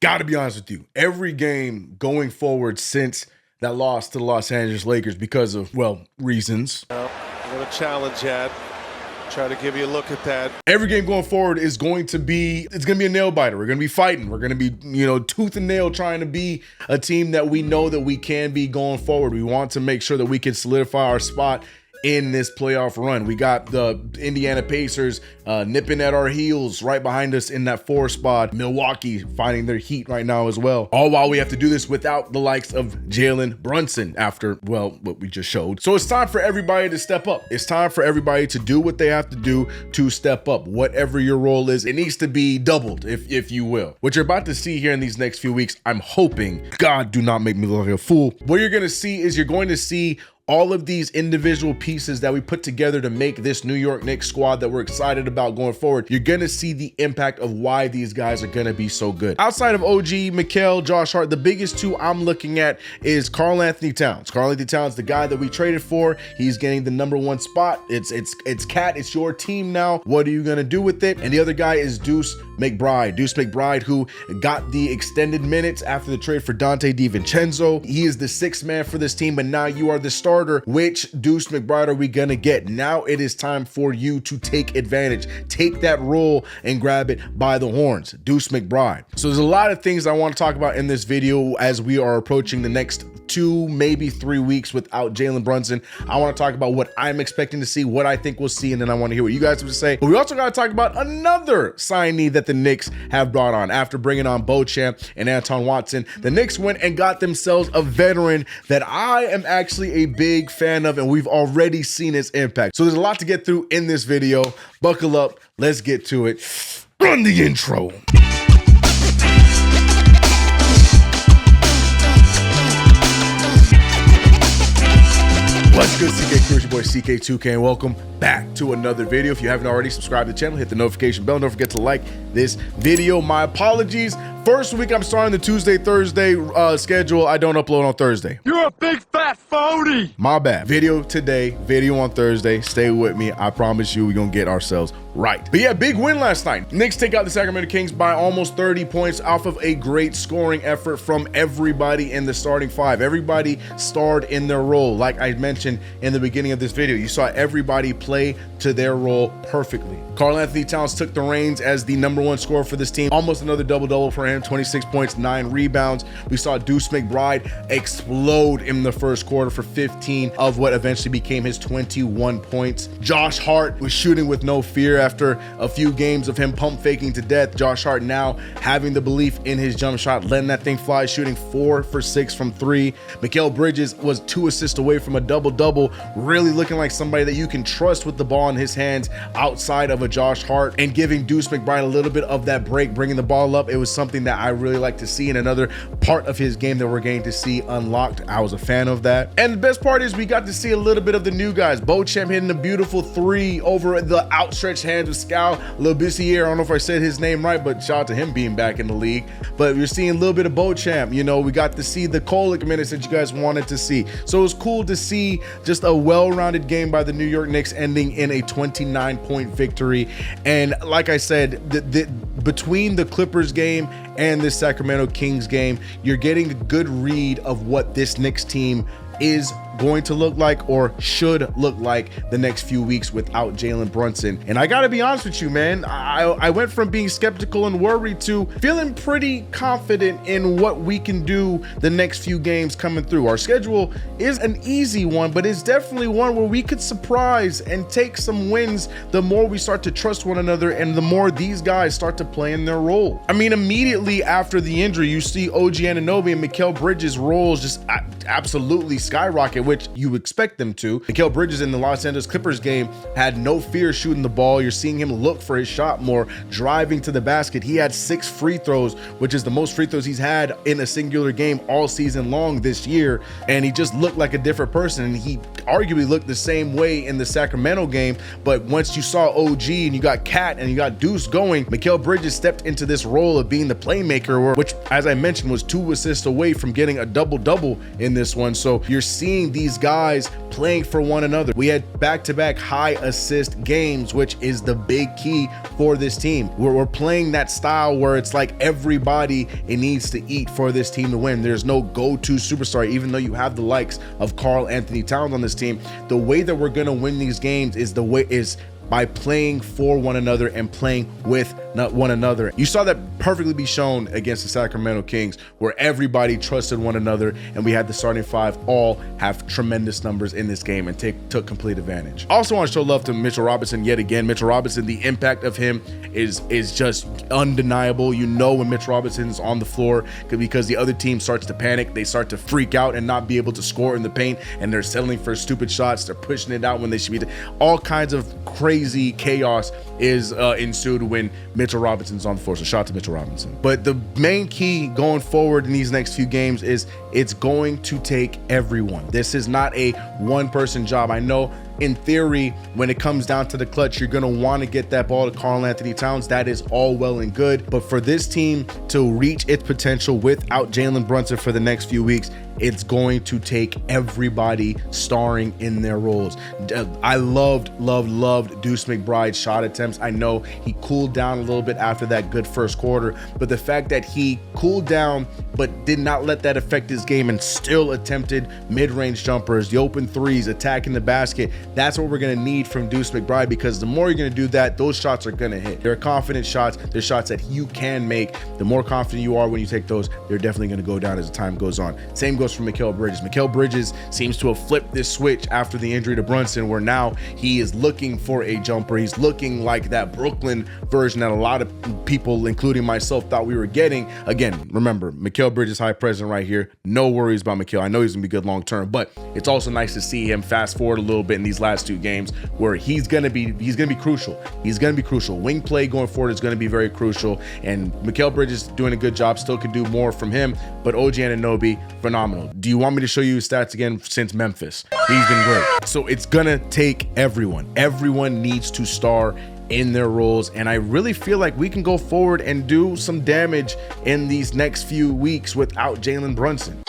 Gotta be honest with you, every game going forward since that loss to the Los Angeles Lakers because of, well, reasons. I'm gonna challenge that. Try to give you a look at that. Every game going forward is going to be, it's going to be a nail biter. We're going to be fighting. We're going to be, tooth and nail trying to be a team that we know that we can be going forward. We want to make sure that we can solidify our spot in this playoff run. We got the Indiana Pacers nipping at our heels right behind us in that 4 spot. Milwaukee finding their heat right now as well. All while we have to do this without the likes of Jalen Brunson after, well, what we just showed. So it's time for everybody to step up. It's time for everybody to do what they have to do to step up. Whatever your role is, it needs to be doubled, if you will. What you're about to see here in these next few weeks, I'm hoping, God, do not make me look like a fool. What you're going to see is you're going to see all of these individual pieces that we put together to make this New York Knicks squad that we're excited about going forward. You're going to see the impact of why these guys are going to be so good. Outside of OG, Mikal, Josh Hart, the biggest two I'm looking at is Karl-Anthony Towns. Karl-Anthony Towns, the guy that we traded for, he's getting the #1 spot. It's Cat, it's your team now. What are you going to do with it? And the other guy is Deuce McBride. Deuce McBride, who got the extended minutes after the trade for Dante DiVincenzo. He is the 6th man for this team, but now you are the starter. Which Deuce McBride are we gonna get? Now it is time for you to take advantage. Take that role and grab it by the horns. Deuce McBride. So there's a lot of things I want to talk about in this video as we are approaching the next 2, maybe 3 weeks without Jalen Brunson. I want to talk about what I'm expecting to see, what I think we'll see, and then I want to hear what you guys have to say. But we also got to talk about another signee that the Knicks have brought on. After bringing on Beauchamp and Anton Watson, the Knicks went and got themselves a veteran that I am actually a big fan of, and we've already seen its impact. So there's a lot to get through in this video. Buckle up. Let's get to it. Run the intro. What's good, CK Crew? It's your boy CK2K, and welcome back to another video. If you haven't already, subscribe to the channel, hit the notification bell. Don't forget to like this video. My apologies. First week, I'm starting the Tuesday-Thursday schedule. I don't upload on Thursday. You're a big fat phony. My bad. Video today, video on Thursday. Stay with me. I promise you we're going to get ourselves right. But yeah, big win last night. Knicks take out the Sacramento Kings by almost 30 points off of a great scoring effort from everybody in the starting 5. Everybody starred in their role. Like I mentioned in the beginning of this video, you saw everybody play to their role perfectly. Karl-Anthony Towns took the reins as the #1 scorer for this team. Almost another double-double for him. 26 points, 9 rebounds. We saw Deuce McBride explode in the first quarter for 15 of what eventually became his 21 points. Josh Hart was shooting with no fear after a few games of him pump faking to death. Josh Hart now having the belief in his jump shot, letting that thing fly, shooting 4 for 6 from 3. Mikal Bridges was 2 assists away from a double-double, really looking like somebody that you can trust with the ball in his hands outside of a Josh Hart, and giving Deuce McBride a little bit of that break, bringing the ball up. It was something that I really like to see, in another part of his game that we're getting to see unlocked. I was a fan of that. And the best part is we got to see a little bit of the new guys. Beauchamp hitting a beautiful 3 over the outstretched hands of Scal Labissiere. I don't know if I said his name right, but shout out to him being back in the league. But you're seeing a little bit of Beauchamp. You know, we got to see the Kolek minutes that you guys wanted to see. So it was cool to see just a well-rounded game by the New York Knicks ending in a 29-point victory. And like I said, between the Clippers game and this Sacramento Kings game, you're getting a good read of what this Knicks team is going to look like, or should look like, the next few weeks without Jalen Brunson. And I gotta be honest with you, man, I went from being skeptical and worried to feeling pretty confident in what we can do the next few games coming through. Our schedule is an easy one, but it's definitely one where we could surprise and take some wins the more we start to trust one another and the more these guys start to play in their role. I mean, immediately after the injury, you see OG Anunoby and Mikal Bridges' roles just absolutely skyrocket, which you expect them to. Mikal Bridges in the Los Angeles Clippers game had no fear shooting the ball. You're seeing him look for his shot more, driving to the basket. He had 6 free throws, which is the most free throws he's had in a singular game all season long this year. And he just looked like a different person. And he arguably looked the same way in the Sacramento game. But once you saw OG and you got Cat and you got Deuce going, Mikal Bridges stepped into this role of being the playmaker, which, as I mentioned, was 2 assists away from getting a double-double in this one. So you're seeing these guys playing for one another. We had back-to-back high assist games, which is the big key for this team. We're playing that style where it's like everybody, it needs to eat for this team to win. There's no go-to superstar, even though you have the likes of Karl Anthony Towns on this team. The way that we're gonna win these games is by playing for one another and playing with one another. You saw that perfectly be shown against the Sacramento Kings, where everybody trusted one another, and we had the starting five all have tremendous numbers in this game and took complete advantage. Also want to show love to Mitchell Robinson yet again. Mitchell Robinson, the impact of him is just undeniable. You know when Mitchell Robinson's on the floor, because the other team starts to panic, they start to freak out and not be able to score in the paint, and they're settling for stupid shots. They're pushing it out when they should be. All kinds of crazy chaos is ensued when Mitchell Robinson's on the floor. So shout out to Mitchell Robinson. But the main key going forward in these next few games is it's going to take everyone. This is not a one-person job. I know in theory, when it comes down to the clutch, you're going to want to get that ball to Karl Anthony Towns. That is all well and good. But for this team to reach its potential without Jalen Brunson for the next few weeks, it's going to take everybody starring in their roles. I loved Deuce McBride's shot attempts. I know he cooled down a little bit after that good first quarter, but the fact that he cooled down but did not let that affect his game and still attempted mid-range jumpers, the open threes, attacking the basket, that's what we're going to need from Deuce McBride, because the more you're going to do that, those shots are going to hit. They're confident shots. They're shots that you can make. The more confident you are when you take those, they're definitely going to go down as the time goes on. Same goes for Mikal Bridges. Mikal Bridges seems to have flipped this switch after the injury to Brunson, where now he is looking for a jumper. He's looking like that Brooklyn version that a lot of people, including myself, thought we were getting. Again, remember, Mikal Bridges high present right here. No worries about Mikal. I know he's gonna be good long term, but it's also nice to see him fast forward a little bit in these last two games where he's gonna be crucial. He's gonna be crucial. Wing play going forward is gonna be very crucial, and Mikal Bridges doing a good job. Still could do more from him, but OG Anunoby, phenomenal. Do you want me to show you his stats again since Memphis? He's been great. So it's gonna take everyone. Everyone needs to star in their roles, and I really feel like we can go forward and do some damage in these next few weeks without Jalen Brunson.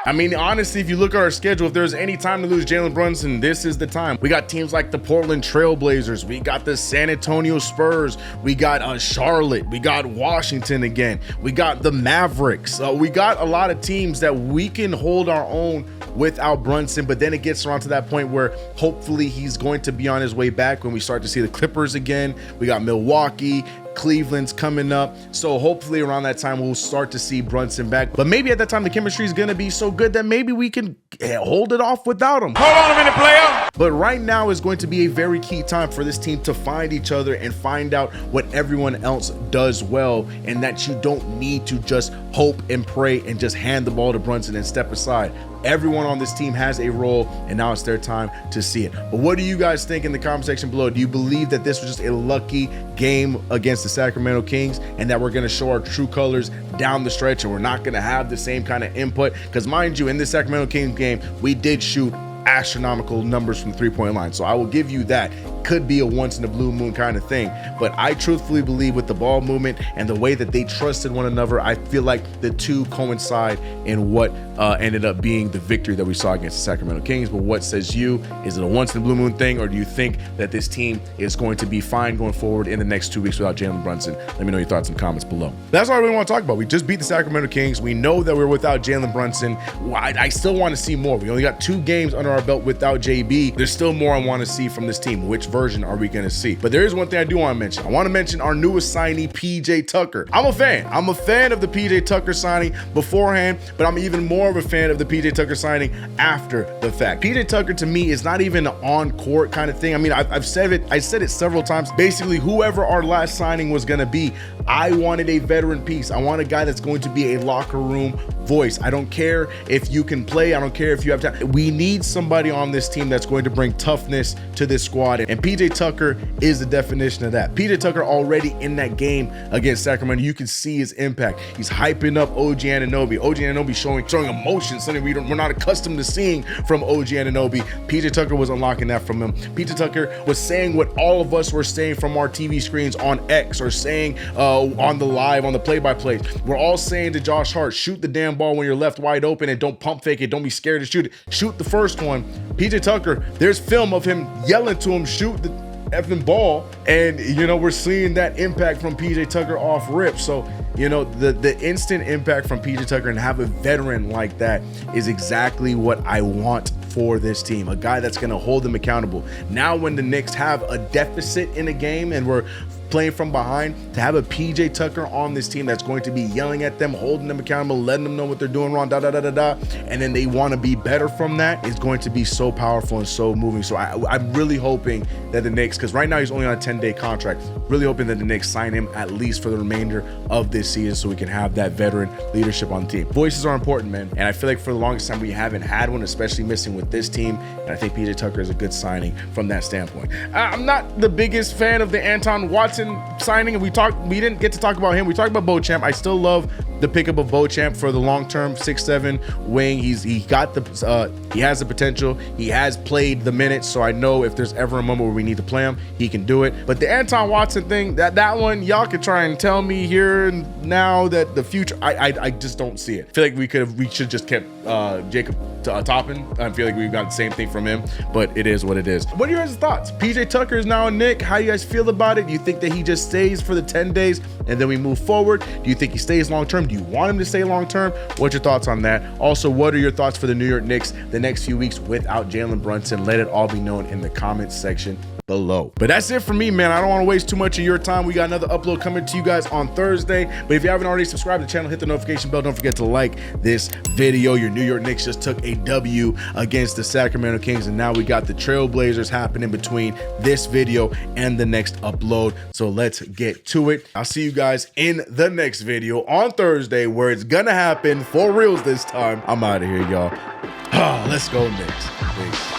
I mean, honestly, if you look at our schedule, if there's any time to lose Jalen Brunson, this is the time. We got teams like the Portland Trailblazers. We got the San Antonio Spurs. We got Charlotte. We got Washington again. We got the Mavericks. We got a lot of teams that we can hold our own without Brunson, but then it gets around to that point where hopefully he's going to be on his way back when we start to see the Clippers again. We got Milwaukee. Cleveland's coming up, so hopefully around that time we'll start to see Brunson back. But maybe at that time the chemistry is going to be so good that maybe we can hold it off without him. Hold on a minute, player. But right now is going to be a very key time for this team to find each other and find out what everyone else does well, and that you don't need to just hope and pray and just hand the ball to Brunson and step aside. Everyone on this team has a role, and now it's their time to see it. But what do you guys think in the comment section below? Do you believe that this was just a lucky game against the Sacramento Kings, and that we're going to show our true colors down the stretch, and we're not going to have the same kind of input? Because mind you, in the Sacramento Kings game, we did shoot astronomical numbers from the three-point line, so I will give you that. Could be a once in a blue moon kind of thing, but I truthfully believe with the ball movement and the way that they trusted one another, I feel like the two coincide in what ended up being the victory that we saw against the Sacramento Kings. But what says you? Is it a once in a blue moon thing, or do you think that this team is going to be fine going forward in the next 2 weeks without Jalen Brunson? Let me know your thoughts in the comments below. That's all I really want to talk about. We just beat the Sacramento Kings. We know that we're without Jalen Brunson. I still want to see more. We only got 2 games under our belt without JB. There's still more I want to see from this team. Which version are we going to see? But there is one thing I do want to mention. I want to mention our newest signee, PJ Tucker. I'm a fan. I'm a fan of the PJ Tucker signing beforehand, but I'm even more of a fan of the PJ Tucker signing after the fact. PJ Tucker to me is not even an on-court kind of thing. I mean, I've said it. I said it several times. Basically, whoever our last signing was going to be, I wanted a veteran piece. I want a guy that's going to be a locker room voice. I don't care if you can play. I don't care if you have time. We need some somebody on this team that's going to bring toughness to this squad. And PJ Tucker is the definition of that. PJ Tucker already in that game against Sacramento, you can see his impact. He's hyping up OG Anunoby. OG Anunoby showing emotion, something we're not accustomed to seeing from OG Anunoby. PJ Tucker was unlocking that from him. PJ Tucker was saying what all of us were saying from our TV screens on X, or saying on the live, on the play-by-plays. We're all saying to Josh Hart, shoot the damn ball when you're left wide open and don't pump fake it. Don't be scared to shoot it. Shoot the first one. PJ Tucker, there's film of him yelling to him, shoot the effing ball. And, you know, we're seeing that impact from PJ Tucker off rip. So, you know, the instant impact from PJ Tucker, and have a veteran like that is exactly what I want for this team. A guy that's going to hold them accountable. Now when the Knicks have a deficit in a game and we're playing from behind, to have a PJ Tucker on this team that's going to be yelling at them, holding them accountable, letting them know what they're doing wrong, and then they want to be better from that, is going to be so powerful and so moving. So I'm really hoping that the Knicks, because right now he's only on a 10-day contract, really hoping that the Knicks sign him at least for the remainder of this season so we can have that veteran leadership on the team. Voices are important, man, and I feel like for the longest time we haven't had one, especially missing with this team, and I think PJ Tucker is a good signing from that standpoint. I'm not the biggest fan of the Anton Watson signing, and we didn't get to talk about him. We talked about Beauchamp. I still love the pickup of Beauchamp for the long-term 6'7" wing. He has the potential. He has played the minutes, so I know if there's ever a moment where we need to play him, he can do it. But the Anton Watson thing, that one, y'all could try and tell me here and now that the future, I just don't see it. I feel like we should just kept Jacob Toppin. I feel like we've got the same thing from him, but it is what it is. What are your guys' thoughts? PJ Tucker is now a Knick. How you guys feel about it? Do you think that he just stays for the 10 days and then we move forward? Do you think he stays long-term? Do you want him to stay long-term? What's your thoughts on that? Also, what are your thoughts for the New York Knicks the next few weeks without Jalen Brunson? Let it all be known in the comments section below. But that's it for me, man. I don't want to waste too much of your time. We got another upload coming to you guys on Thursday. But if you haven't already subscribed to the channel, hit the notification bell. Don't forget to like this video. Your New York Knicks just took a W against the Sacramento Kings, and now we got the Trailblazers happening between this video and the next upload. So let's get to it. I'll see you guys in the next video on Thursday, where it's gonna happen for reals this time. I'm out of here, y'all. Let's go Knicks. Peace.